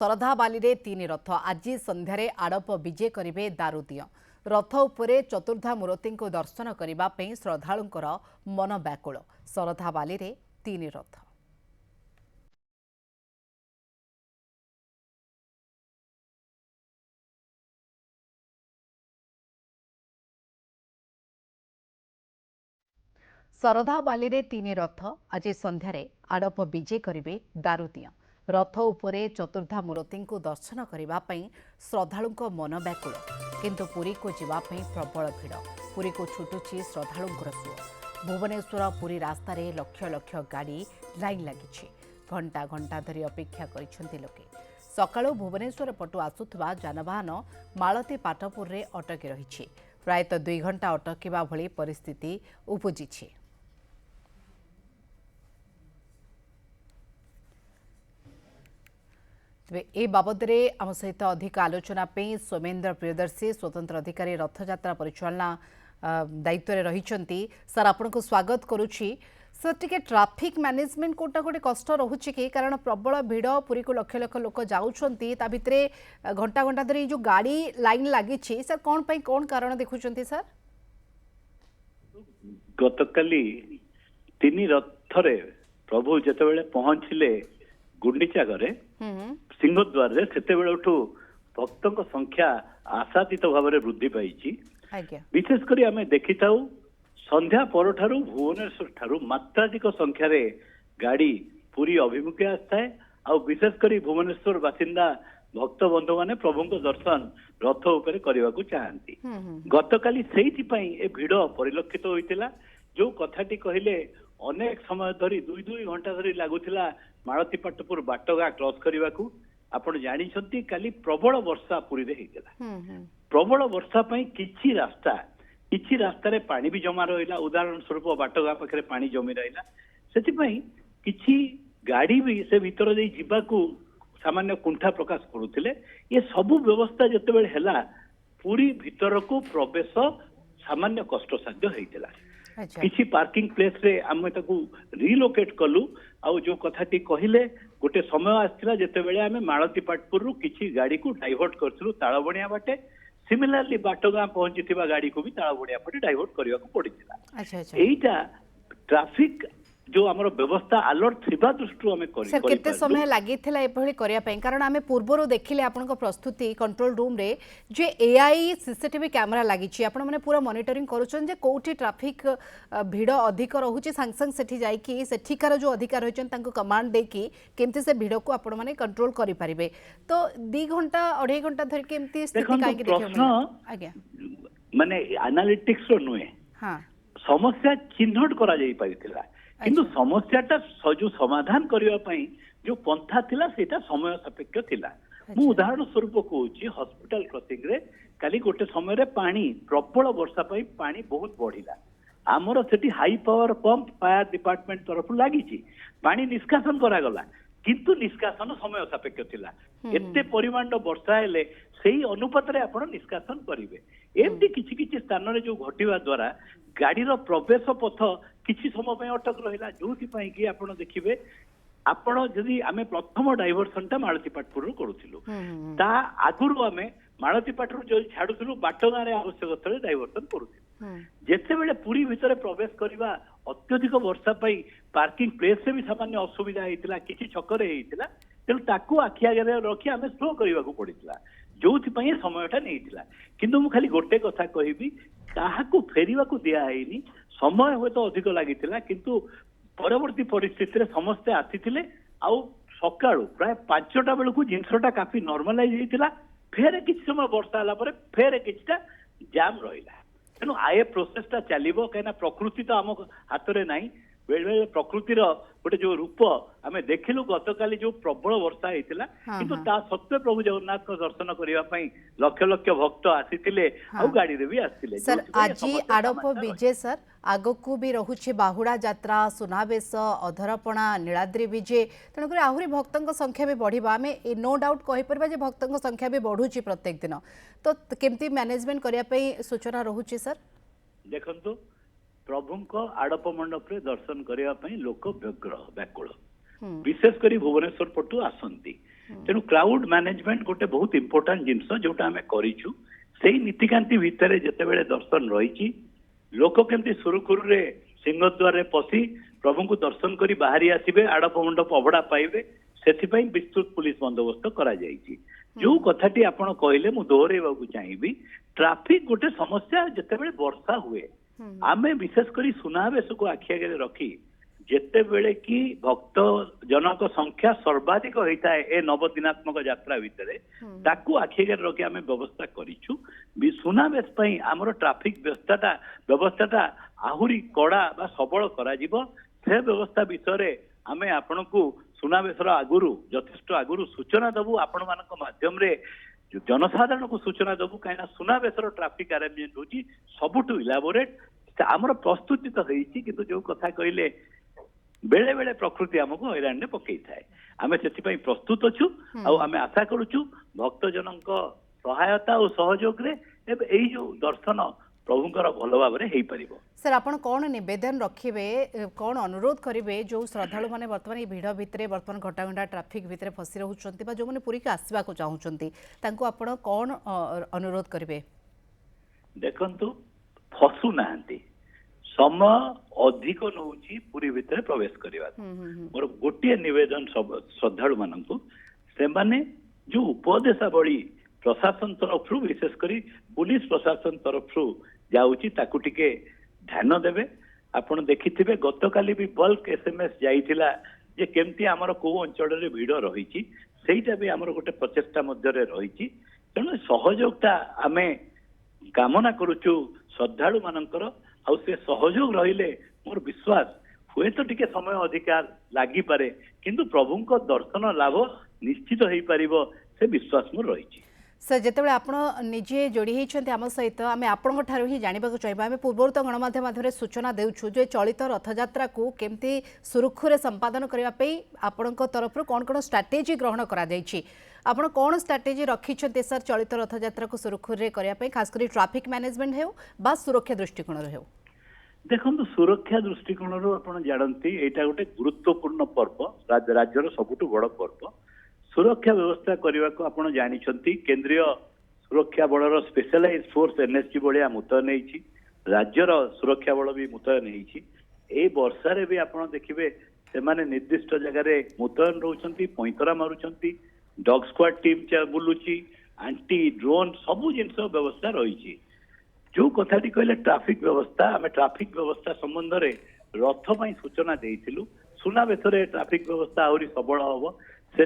ଶରଧାବାଲି ରେ ତିନି ରଥ ଆଜି ସନ୍ଧ୍ୟାରେ ଆଡ଼ପ ବିଜେ କରିବେ ଦାରୁଦିଅ। ରଥ ଉପରେ ଚତୁର୍ଦ୍ଧା ମୂର୍ତ୍ତିଙ୍କୁ ଦର୍ଶନ କରିବା ପାଇଁ ଶ୍ରଦ୍ଧାଳୁଙ୍କର ମନ ବ୍ୟାକୁଳ। ଶରଧାବାଲିରେ ତିନି ରଥ। ଶରଧାବାଲିରେ ତିନି ରଥ ଆଜି ସନ୍ଧ୍ୟାରେ ଆଡ଼ପ ବିଜେ କରିବେ ଦାରୁଦିଅ। ରଥ ଉପରେ ଚତୁର୍ଦ୍ଧା ମୂର୍ତ୍ତିଙ୍କୁ ଦର୍ଶନ କରିବା ପାଇଁ ଶ୍ରଦ୍ଧାଳୁଙ୍କ ମନ ବ୍ୟାକୁଳ। କିନ୍ତୁ ପୁରୀକୁ ଯିବା ପାଇଁ ପ୍ରବଳ ଭିଡ଼। ପୁରୀକୁ ଛୁଟୁଛି ଶ୍ରଦ୍ଧାଳୁଙ୍କର ସୁଅ। ଭୁବନେଶ୍ୱର ପୁରୀ ରାସ୍ତାରେ ଲକ୍ଷ ଲକ୍ଷ ଗାଡ଼ି ଲାଇନ୍ ଲାଗିଛି। ଘଣ୍ଟା ଘଣ୍ଟା ଧରି ଅପେକ୍ଷା କରିଛନ୍ତି ଲୋକେ। ସକାଳୁ ଭୁବନେଶ୍ୱର ପଟୁ ଆସୁଥିବା ଯାନବାହନ ମାଳତୀ ପାଟପୁରରେ ଅଟକି ରହିଛି। ପ୍ରାୟତଃ 2 ଘଣ୍ଟା ଅଟକିବା ଭଳି ପରିସ୍ଥିତି ଉପୁଜିଛି। ତେବେ ଏ ବାବଦରେ ଆମ ସହିତ ଅଧିକ ଆଲୋଚନା ପାଇଁ ସୌମେନ୍ଦ୍ର ପ୍ରିୟଦର୍ଶୀ ସ୍ୱତନ୍ତ୍ର ଅଧିକାରୀ ରଥଯାତ୍ରା ପରିଚାଳନା ଦାୟିତ୍ୱରେ ରହିଛନ୍ତି। ସାର୍ ଆପଣଙ୍କୁ ସ୍ୱାଗତ କରୁଛି। ସାର୍ ଟିକେ ଟ୍ରାଫିକ୍ ମ୍ୟାନେଜମେଣ୍ଟ କୋଉଟା गोटे कष्ट रहुछि कि कारण प्रबल भिड़ पुरी को लक्ष लक्ष लोक जाउछंती ता भितरे घंटा घंटा धरी जो गाड़ी लाइन लागि छि सर कोन पई कोन कारण देखुछंती सर? गतकाली तीन रथरे प्रभु जेतेबेले पहुंचले गुंडीचा घरे सिंहद्वार रे सेतेबेलठू भक्तों संख्या आशातीत भाव में वृद्धि पाई। विशेष करी आमे देखिथाउ संध्या पर ठारू भुवनेश्वर ठारू मात्राधिक संख्यार गाड़ी पुरी अभिमुखे आसए आ विशेष करी भुवनेश्वर बासिंदा भक्त बंधु माने प्रभु दर्शन रथ उपरे करने को चाहती। गतकाली सेइथिपई ए भिड़ परिलक्षित होइतिला। जो कथाटी कहले अनेक समय धरी 2 घंटा धरी लागुथिला मालती पाटपुर बाटगा क्रॉस करने को। आपण जानिछंती काली प्रबल वर्षा पुरी रे हेतिला। प्रबल वर्षा पई किछि रास्ता रे पानी भी जमा रहिला। उदाहरण स्वरूप बाटगा पाखरे पानी जमी रहिला। सेतिपई किछि गाड़ी भी से भीतर दे जिबाकू सामान्य कुंठा प्रकाश करुथिले। ये सबु व्यवस्था जेतेबेले हैला पुरी भीतर को प्रवेश सामान्य कष्टसाध्य हेतिला। किछि पार्किंग प्लेस रे आमे ताकू रिलोकेट कलु। आ जो कथाटी कहले गोटे समय आसला जेतेबेले आमे मालती पाटपुर रु किछि गाड़ी को डाइवर्ट करथिलु ताळबणिया बाटे। सिमिलरली बाटगां पहुंचीथिबा गाड़ी को भी ताळबणिया पटे डाइवर्ट करबा को पड़िथिला। एइटा ट्रैफिक जो आमर व्यवस्था अलर्ट थिबा दृष्टि आमे करि सर केते समय लागिथिला एभଳି करिया पय कारण आमे पूर्वरो देखिले आपनको प्रस्तुति कंट्रोल रूम रे जे एआई सीसीटीवी कैमरा लागिछि। आपण माने पूरा मॉनिटरिंग करूछन जे कोठी ट्रैफिक भिड़ अधिक रहुछि संग संग सेठी जाई कि सेठिकार जो अधिकार होचन तांको कमांड दे कि केमति से भिड़ को आपण माने कंट्रोल करि परिबे। तो 2 घंटा 2.5 घंटा धरि केमति स्थिति काहे कि देखियो आज्ञा माने एनालिटिक्स रो नुए। हां समस्या चिन्हट करा जाई परिथिला किंतु समस्याटा जो समाधान करने जो पंथा थिला सेटा समय सापेक्ष थिला। मु उदाहरण स्वरूप कहूँ हॉस्पिटल क्रॉसिंग रे काली गोटे समय रे पानी प्रबल वर्षा पाई पानी बहुत बढ़िला। आमर सेठी high power pump fire department तरफ लागी पानी निष्कासन करागला किंतु निष्कासन समय सापेक्ष थिला। एते परिमाण वर्षा हेले सेही अनुपात रे आपण निष्कासन करिवे। एमती किछि किछि स्थान रे जो घटिवा द्वारा गाड़ीर प्रवेश पथ किछि समय पय अटक रहिला। जोथि पय कि आपण देखिबे आपण जदि आमे प्रथम डाइवर्सन ता मालती पाटपुर रु करूथिलु ता आगुरु आमे मालती पाटपुर जो छाडुथिलु बाटगां रे आवश्यक स्थले डाइवर्सन करूथिलु। जेतेबेले पुरी भितरे प्रवेश करबा अत्यधिक वर्षा पई पार्किंग प्लेस से भी सामान्य असुविधा हेतिला किछि छकरे हेतिला। तेणु ताकू आखि आगे रखी आमे स्लो करबा को पड़ितला जोथि पय समयटा नेइतिला। किंतु मु खाली गोटे कथा कहिबी काहाकू फेरिबा को दिया हैनी। समय हो तो अधिक लागिथिला किंतु परवर्ती परिस्थिति रे समस्ते आसीथिले आ सकाळू प्राय 5टा बेलू जिनसटा काफी नॉर्मलाइज हेतिला। फेर किछि समय वर्षा हला परे फेर किछटा जाम रहिला। तेणु आए प्रोसेसटा चलिबो कहना प्रकृति तो आम हाथ रे नाही। बेले बेले प्रकृतिर गोटे जो रूप आमे देखिलु गतकाली जो प्रबल वर्षा हेतिला किंतु ता सत्वे प्रभु जगन्नाथ को दर्शन करिया पई लक्ष लक्ष भक्त आसीथिले आ गाड़ी रे भी आसीथिले। सर आजी आडप विजय सर आगकू भी रहुछि बाहुड़ा यात्रा सुनावेश अधरपणा नीलाद्री विजय तेणुक आहुरी भक्तों संख्या भी बढ़िबा। आमे नो डाउट कहि परबा जे भक्तों संख्या भी बढ़ुछि प्रत्येक दिन। तो केमती मैनेजमेंट करिया पई सूचना रहुछि सर? देखंतु प्रभु आड़प मंडप रे दर्शन करने लोक व्यग्र व्याकुल विशेष करी भुवनेश्वर पटु आसंती तेणु क्राउड मैनेजमेंट गोटे बहुत इंपोर्टेंट जिनस जोटा आम करूँ से नीतिकांति भितर जितेबले दर्शन रही लोक केमती सुरुखुरु रे सिंहद्वार पशि प्रभु को दर्शन करी बाहरी आसबे आड़प मंडप अभड़ा पाइबे से विस्तृत पुलिस बंदोबस्त करा जो कथाटी आपण कहले मु दोहरेबाकू चाहिए ट्राफिक गोटे समस्या जितेबले वर्षा हुए आमे विशेष करी सुनावेश को आखि आगे रखी जेते बेले कि भक्त जनक संख्या सर्वाधिक होता है ए नवदिनात्मक यात्रा भितर ताकू आखि आगे रखी आमे व्यवस्था करिछु सुनावेश पई हमर ट्राफिक व्यवस्थाटा आहुरी कड़ा बा सबल करा जिवो से व्यवस्था विषय आमे आपनकू सुनावेशर आगुरु यथेष्ट आगुरु सूचना दबु आपण मानक माध्यम रे जनसाधारण को सूचना दबु कहीं सुनावेशर ट्राफिक अरेंजमेंट होची सबुठु इलाबोरेट आमर प्रस्तुति तो होईची किंतु जो कथा कहले बेले बेले प्रकृति आमको हैरान ने पकई थाए आमे सेति प्रस्तुत अछु आमे आशा करूछु भक्त जनक सहायता और सहयोग रे एई जो दर्शन प्रभुंकर भल भाव में पारिबो। सर आपण कौन निवेदन रखिबे कौन अनुरोध करिवे जो श्रद्धालु माने वर्तमान भिड़ भितर वर्तमान घंटा घंटा ट्रैफिक भितर फसी रहउचंती बा जो माने पुरी के आसवा को चाहउचंती तांको आपण कौन अनुरोध करिवे? देखंतु फसु नांती समय अधिक नउची पुरी भितर प्रवेश करबा मोर गोटे निवेदन श्रद्धालु मानकु से माने जो उपदेशावली प्रशासन तरफ विशेष करी पुलिस प्रशासन तरफ जाऊँगी ताकू टिके ध्यान देवे आपण देखिथिबे गतकाली भी बल्क एसएमएस जाइथिला जे केमती हमर को अंचल रे भीड़ रही सेटा भी हमर गोटे प्रचेष्टा मध्य रे रही तेणु सहयोगता आमे कामना करूचु श्रद्धालु मानकर आ से सहयोग रहिले मोर विश्वास हुए तो टिके समय अधिकार लागी पारे किंतु प्रभुंक दर्शन लाभ निश्चित होई परिबो से विश्वास मोर रही। सर जितेबाला आपण निजे जोड़ी होती आम सहित आम आपण ही जानवा चाहिए आम पूर्व तो गणमाध्यम माध्यम सूचना देउछु जे चलित रथयात्रा को केमती सुरुखुरे संपादन करने आपण तरफ कौन कौन स्ट्राटेजी ग्रहण कर कौन स्ट्राटेजी रखिंट सर चलित रथयात्रा को सुरुखुरे करने खासकर ट्रैफिक मैनेजमेंट हो बा सुरक्षा दृष्टिकोण हो? देखो सुरक्षा दृष्टिकोण आप जानती यहाँ गोटे गुरुत्वपूर्ण पर्व राज्यर सबुठ बड़ पर्व सुरक्षा व्यवस्था करने को आपण जानी केंद्रीय सुरक्षा बलर स्पेशलाइज फोर्स एनएसजी भाया मुतयन होती राज्यर सुरक्षा बल भी मुतयन होती वर्षारे भी आप देखिए से निर्दिष्ट जगार मुतयन रोचंती पैंतरा मारुंट डॉग स्क्वाड टीम बुलूची आंटी ड्रोन सबू जिनस व्यवस्था रही जो कथाटी कहले ट्रैफिक व्यवस्था आम ट्रैफिक व्यवस्था संबंध में रथ पर सूचना देइथिलु सुनावेश ट्रैफिक व्यवस्था आहरी सबल हम से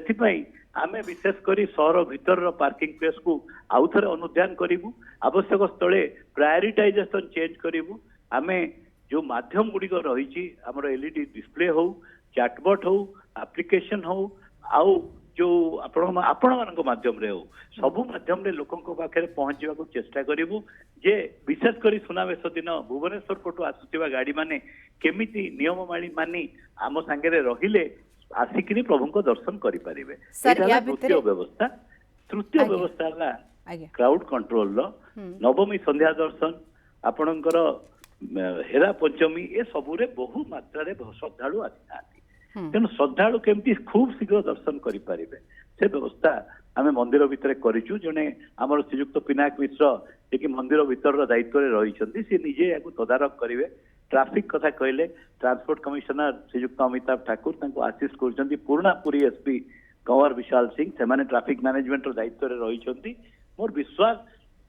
आमे विशेष करी सहर भीतर पार्किंग प्लेस को आउ थे अनुध्यान करूँ आवश्यक स्थले प्रायोरिटाइजेशन चेंज करूँ आमे जो माध्यम गुड़िक रही आमर एलईडी डिस्प्ले हो चैटबॉट हो एप्लिकेशन हो आउ जो आपण माध्यम रे हो सबु माध्यम रे लोकंक पाखे पहुंचवा को चेष्टा करूँ जे विशेष करी सुनावेश दिन भुवनेश्वर पटु आसुवा गाड़ी माने केमिति नियम मानी आम सांगे रहिले आसिकिनी प्रभु को दर्शन करें द्वितीय व्यवस्था तृतीय व्यवस्था है क्राउड कंट्रोल नवमी संध्या दर्शन आपणकर हेरा पंचमी ए सबुरे बहु मात्रा श्रद्धालु आसी तेणु श्रद्धालु केमती खूब शीघ्र दर्शन करें से व्यवस्था आम मंदिर भितर करूँ जड़े आम श्रीजुक्त पिनाक मिश्र जे मंदिर भीतर दायित्व रही सी निजे या तदारख करेंगे ट्रैफिक कथा कहले ट्रांसपोर्ट कमिशनर श्रीजुक्त अमिताभ ठाकुर आशीष कर पुराना पुरी एसपी कंवर विशाल सिंह से ट्रैफिक मैनेजमेंट दायित्व रही मोर विश्वास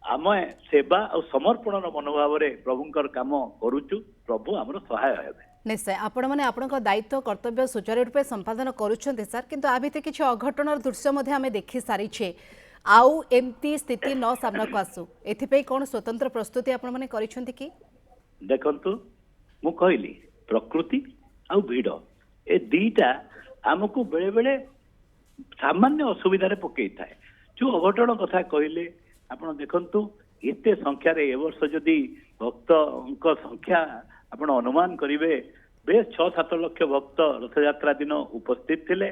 आम सेवा और समर्पण मनोभाव में प्रभुंकर काम करुचु प्रभु आमर सहाय हेबे निश्चय आपण मैंने आपण दायित्व कर्तव्य सुचारू रूपे संपादन करुछन्ते सर किंतु आ भितर किछि अघटनर दृश्य आमे देखि सारिछे आउ एमती स्थिति न सामना को आसु एथिपई कोन स्वतंत्र प्रस्तुति आपण माने करिछन्ते कि देखंतु मु कहली प्रकृति आ भिड़ ए दीटा आमको बेले बेले सामान्य असुविधा पकई थाए जो अघटन कथा कहले आपण देखंतु एते संख्या रे ए वर्ष जदि भक्त संख्या आपण अनुमान करिवे बेस 6-7 लाख भक्त रथयात्रा दिन उपस्थित थिले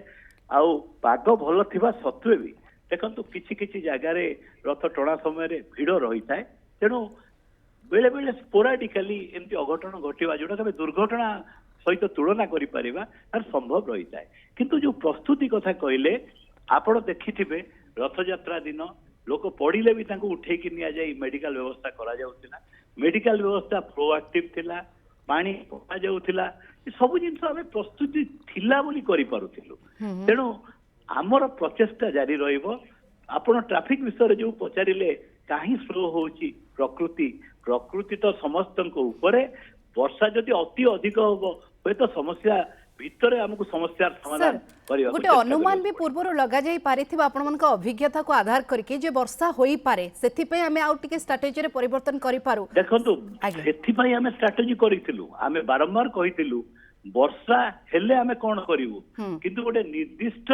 आउ पाग भल थिबा सत्वे भी देखंतु किछि किछि जगह रे रथ टणा समय रे भिड़ रही थाए तेणु बेले बेले स्पोराडिकली एमती अघटन घटिवा जोटा केबे दुर्घटना सहित तुलना करि परिबा तार संभव रही थाए किंतु जो प्रस्तुति कथा कहले ଆପଣ ଦେଖିଥିବେ ରଥଯାତ୍ରା ଦିନ ଲୋକ ପଡିଲେ ବି ତାଙ୍କୁ ଉଠେଇକି ନିଆଯାଇ ମେଡିକାଲ ବ୍ୟବସ୍ଥା କରାଯାଉଥିଲା। ମେଡିକାଲ ବ୍ୟବସ୍ଥା ପ୍ରୋଆକ୍ଟିଭ ଥିଲା, ପାଣି ପକାଯାଉଥିଲା। ଏ ସବୁ ଜିନିଷ ଆମେ ପ୍ରସ୍ତୁତି ଥିଲା ବୋଲି କରିପାରୁଥିଲୁ। ତେଣୁ ଆମର ପ୍ରଚେଷ୍ଟା ଜାରି ରହିବ। ଆପଣ ଟ୍ରାଫିକ ବିଷୟରେ ଯୋଉ ପଚାରିଲେ କାହିଁ ସ୍ଲୋ ହଉଛି ପ୍ରକୃତି ତ ସମସ୍ତଙ୍କ ଉପରେ। ବର୍ଷା ଯଦି ଅତି ଅଧିକ ହବ ହୁଏତ ସମସ୍ୟା ଭିତରେ ଆମକୁ ସମସ୍ୟାର ସମାଧାନ କରିବାକୁ गोटे अनुमान भी पूर्व लगा जाई पारिथिबा आपण मनक अभिज्ञता को आधार करके जे वर्षा होई पारे सेथि पे हमें आउट टिके स्ट्रेटेजी रे परिवर्तन करि पारू। देखंतु सेथि पई हमें स्ट्रेटेजी करिथिलु। हमें बारंबार कहिथिलु वर्षा हेले हमें कोन करिवु, किंतु गोटे निर्दिष्ट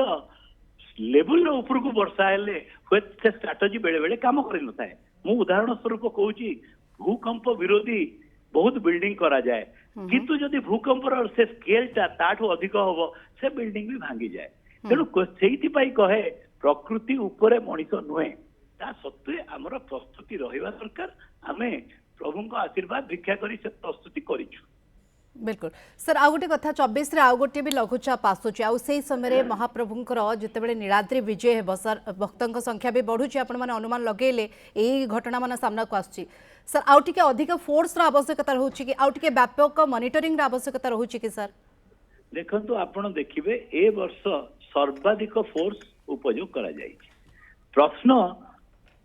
लेवल रो ऊपर को वर्षा हेले हुए से स्ट्रेटेजी बेले बेले काम करि न थाए। मु उदाहरण स्वरूप कहूची भूकंप विरोधी बहुत बिल्डिंग करा जाए, किंतु जदि भूकंप से स्केल टा ताठू अधिक हबो से बिल्डिंग भी भांगी जाए। तेणु सेठी पाई कहे प्रकृति उपरे मଣିଷ नुहे, ता सत्वे हमर प्रस्तुति रहिबा दरकार। हमें प्रभु को आशीर्वाद भिक्षा करी से प्रस्तुति करिछु। बिल्कुल सर आ गोटे कथा 24 रे आ गोटे भी लघुचाप आसुची आ से समय महाप्रभुंकर जितेबेले नीलाद्री विजय हेब सर भक्तों संख्या भी बढ़ुची आपण माने अनुमान लगेले एई घटना माने सामना को आसुची। सर आउ टिके अधिक फोर्स रा आवश्यकता रहउची कि आउ टिके व्यापक मॉनिटरिंग रा आवश्यकता रहउची कि सर? देखंतु आपण देखिबे ए वर्ष सर्वाधिक फोर्स उपयोग करा जाई। प्रश्न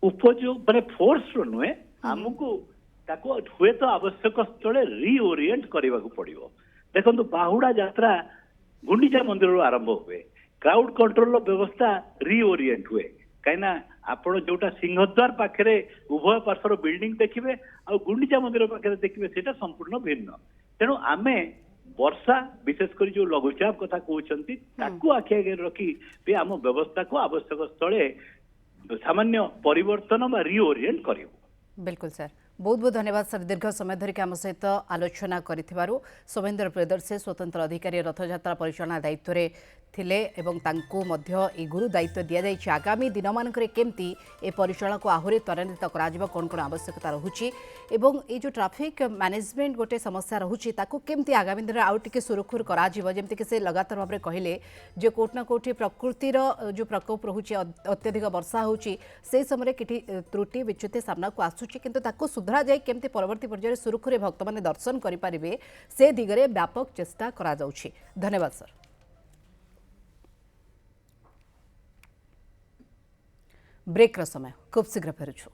उपयोग माने फोर्स रो नुहे, हमकु ताको हुए तो आवश्यक स्थले रिओरिएंट करने को पड़ो। देखो बाहुड़ा यात्रा गुंडीचा मंदिर आरंभ हुए, क्राउड कंट्रोल व्यवस्था रिओरिएंट हुए कहीं आपण जोटा सिंहद्वार पाखे उभय पार्श्वर बिल्डिंग देखिए आ गुंडीचा मंदिर पाखे देखिए सेटा संपूर्ण भिन्न। तेणु आमे वर्षा विशेषकर जो लघुचाप कथा कहते ताकू आखि आगे रखी भी आम व्यवस्था को आवश्यक स्थले सामान्य परिवर्तन बा रिओरिएंट करियो। बिल्कुल सर, बहुत बहुत धन्यवाद सर। दीर्घ समय धरिक आम सहित आलोचना करिथिबारु। शोभेन्द्र प्रियदर्शी स्वतंत्र अधिकारी रथयात्रा परिचालना दायित्व रे थिले एवं तांको मध्य ए गुरु दायित्व दिया जायछि। आगामी दिन मानकरे केमती ए परिचालन को आहुरी त्वरान्वित करा जिवो, कोन कोन आवश्यकता रहुछि एवं ए जो ट्रैफिक मैनेजमेंट गोटे समस्या रहुछि ताको केमती आगामी दिन आउ टिके सुरखुर करा जिवो। जेमति कि से लगातार भाबरे कहिले जे कोट ना कोठी प्रकृतिर जो प्रकोप रहुछि, अत्यधिक वर्षा होछि से समय किठी त्रुटि विच्युति सामना को आसुछि, किंतु ताको सुधरा जाय केमती परवर्ती पर्याय सुरखुरे भक्त माने दर्शन करि परिबे से दिगरे व्यापक चेष्टा करा जाउछि। धन्यवाद सर। ब्रेक समय खूब शीघ्र फेरुछु।